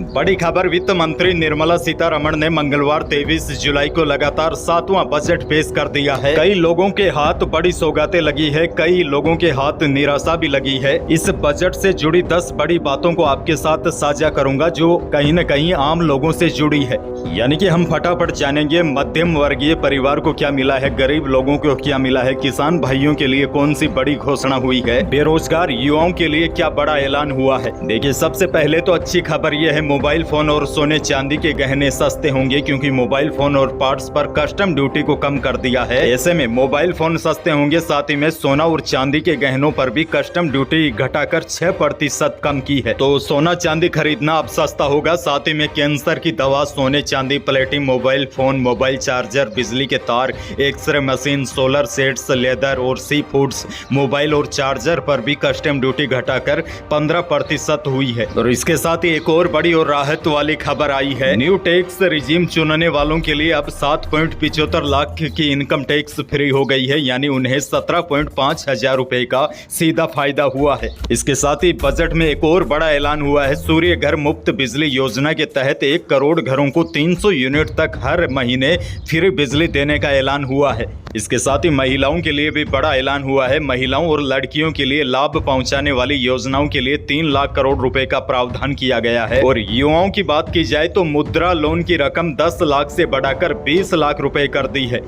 बड़ी खबर, वित्त मंत्री निर्मला सीतारमण ने मंगलवार 23 जुलाई को लगातार 7वां बजट पेश कर दिया है। कई लोगों के हाथ बड़ी सौगातें लगी है, कई लोगों के हाथ निराशा भी लगी है। इस बजट से जुड़ी 10 बड़ी बातों को आपके साथ साझा करूंगा जो कहीं न कहीं आम लोगों से जुड़ी है। यानी कि हम फटाफट जानेंगे मध्यम वर्गीय परिवार को क्या मिला है, गरीब लोगों को क्या मिला है, किसान भाइयों के लिए कौन सी बड़ी घोषणा हुई है, बेरोजगार युवाओं के लिए क्या बड़ा ऐलान हुआ है। देखिए, सबसे पहले तो अच्छी खबर यह है, मोबाइल फोन और सोने चांदी के गहने सस्ते होंगे क्योंकि मोबाइल फोन और पार्ट्स पर कस्टम ड्यूटी को कम कर दिया है। ऐसे में मोबाइल फोन सस्ते होंगे, साथ ही में सोना और चांदी के गहनों पर भी कस्टम ड्यूटी घटाकर 6% कम की है। तो सोना चांदी खरीदना अब सस्ता होगा। साथ ही में कैंसर की दवा, सोने चांदी, plating, mobile phone, mobile charger, बिजली के तार, X-ray machine, solar sets, leather और सी फूड्स, मोबाइल और चार्जर पर भी कस्टम ड्यूटी घटाकर 15% हुई है। और इसके साथ ही एक और बड़ी और राहत वाली खबर आई है। न्यू टैक्स रिजीम चुनने वालों के लिए अब 7.75 लाख की इनकम टैक्स फ्री हो गई है, यानी उन्हें 17.5 हजार रुपए का सीधा फायदा हुआ है। इसके साथ ही बजट में एक और बड़ा ऐलान हुआ है। सूर्य घर मुफ्त बिजली योजना के तहत 1 करोड़ घरों को 300 यूनिट तक हर महीने फ्री बिजली देने का ऐलान हुआ है। इसके साथ ही महिलाओं के लिए भी बड़ा ऐलान हुआ है। महिलाओं और लड़कियों के लिए लाभ पहुंचाने वाली योजनाओं के लिए 3 लाख करोड़ रुपए का प्रावधान किया गया है। और युवाओं की बात की जाए तो मुद्रा लोन की रकम 10 लाख से बढ़ाकर 20 लाख रुपए कर दी है।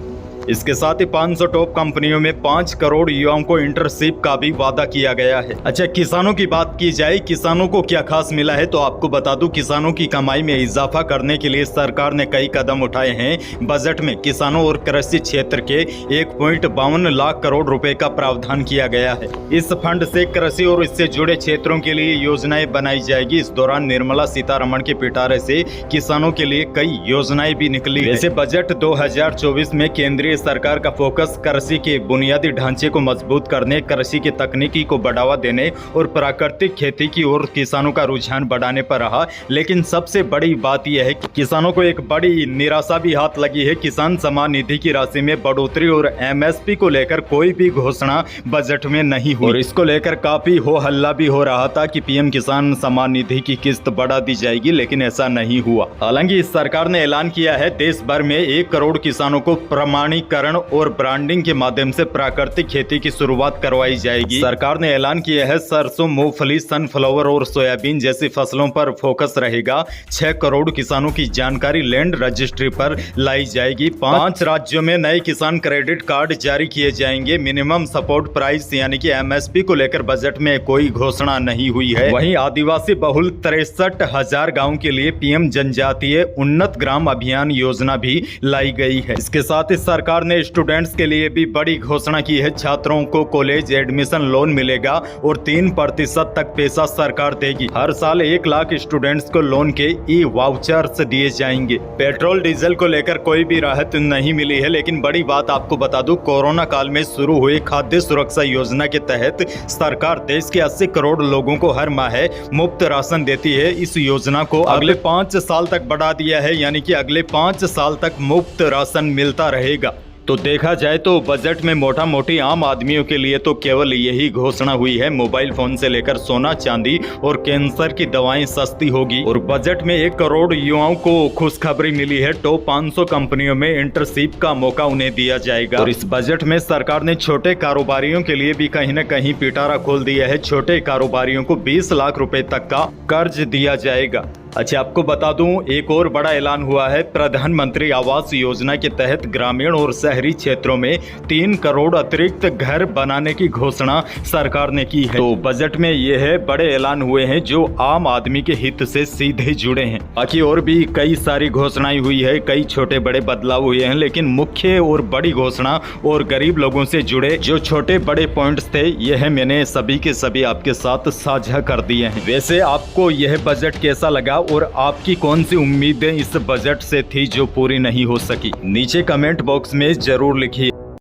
इसके साथ ही 500 टॉप कंपनियों में 5 करोड़ युवाओं को इंटर्नशिप का भी वादा किया गया है। अच्छा, किसानों की बात की जाए, किसानों को क्या खास मिला है, तो आपको बता दूं, किसानों की कमाई में इजाफा करने के लिए सरकार ने कई कदम उठाए हैं। बजट में किसानों और कृषि क्षेत्र के 1.52 लाख करोड़ रुपए का प्रावधान किया गया है। इस फंड से कृषि और इससे जुड़े क्षेत्रों के लिए योजनाएं बनाई जाएगी। इस दौरान निर्मला सीतारमण के पिटारे से किसानों के लिए कई योजनाएं भी निकली। वैसे बजट 2024 में केंद्रीय सरकार का फोकस कृषि के बुनियादी ढांचे को मजबूत करने, कृषि की तकनीकी को बढ़ावा देने और प्राकृतिक खेती की ओर किसानों का रुझान बढ़ाने पर रहा। लेकिन सबसे बड़ी बात यह है कि किसानों को एक बड़ी निराशा भी हाथ लगी है। किसान सम्मान निधि की राशि में बढ़ोतरी और एमएसपी को लेकर कोई भी घोषणा बजट में नहीं हुई और इसको लेकर काफी हो हल्ला भी हो रहा था कि पीएम किसान सम्मान निधि की किस्त बढ़ा दी जाएगी, लेकिन ऐसा नहीं हुआ। हालांकि इस सरकार ने ऐलान किया है, देश भर में 1 करोड़ किसानों को प्रमाणीकरण और ब्रांडिंग के माध्यम से प्राकृतिक खेती की शुरुआत करवाई जाएगी। सरकार ने ऐलान किया है, सरसों, मूंगफली, सनफ्लावर और सोयाबीन जैसी फसलों पर फोकस रहेगा। 6 करोड़ किसानों की जानकारी लैंड रजिस्ट्री पर लाई जाएगी। 5 राज्यों में नए किसान क्रेडिट कार्ड जारी किए जाएंगे। मिनिमम सपोर्ट प्राइस यानी कि एमएसपी को लेकर बजट में कोई घोषणा नहीं हुई है। वहीं आदिवासी बहुल 63,000 गाँव के लिए पीएम जनजातीय उन्नत ग्राम अभियान योजना भी लाई गई है। इसके साथ ही सरकार ने स्टूडेंट्स के लिए भी बड़ी घोषणा की है। छात्रों को कॉलेज एडमिशन लोन मिलेगा और 3% तक पैसा सरकार देगी। हर साल 1 लाख स्टूडेंट्स को लोन के ई वाउचर्स दिए जाएंगे। पेट्रोल डीजल को लेकर कोई भी राहत नहीं मिली है, लेकिन बड़ी बात आपको बता दूं, कोरोना काल में शुरू हुई खाद्य सुरक्षा योजना के तहत सरकार देश के 80 करोड़ लोगों को हर माह मुफ्त राशन देती है। इस योजना को अगले 5 साल तक बढ़ा दिया है, यानी कि अगले 5 साल तक मुफ्त राशन मिलता रहेगा। तो देखा जाए तो बजट में मोटा मोटी आम आदमियों के लिए तो केवल यही घोषणा हुई है। मोबाइल फोन से लेकर सोना चांदी और कैंसर की दवाएं सस्ती होगी। और बजट में 1 करोड़ युवाओं को खुशखबरी मिली है। टॉप 500 कंपनियों में इंटर्नशिप का मौका उन्हें दिया जाएगा। और इस बजट में सरकार ने छोटे कारोबारियों के लिए भी कहीं न कहीं पिटारा खोल दिया है। छोटे कारोबारियों को 20 लाख रुपए तक का कर्ज दिया जाएगा। अच्छा, आपको बता दूं, एक और बड़ा ऐलान हुआ है। प्रधानमंत्री आवास योजना के तहत ग्रामीण और शहरी क्षेत्रों में 3 करोड़ अतिरिक्त घर बनाने की घोषणा सरकार ने की है। तो बजट में यह बड़े ऐलान हुए हैं जो आम आदमी के हित से सीधे जुड़े हैं। बाकी और भी कई सारी घोषणाएं हुई है, कई छोटे बड़े बदलाव हुए हैं, लेकिन मुख्य और बड़ी घोषणा और गरीब लोगों से जुड़े जो छोटे बड़े पॉइंट्स थे, यह मैंने सभी के सभी आपके साथ साझा कर दिए हैं। वैसे आपको यह बजट कैसा लगा और आपकी कौन सी उम्मीदें इस बजट से थी जो पूरी नहीं हो सकी? नीचे कमेंट बॉक्स में जरूर लिखिए।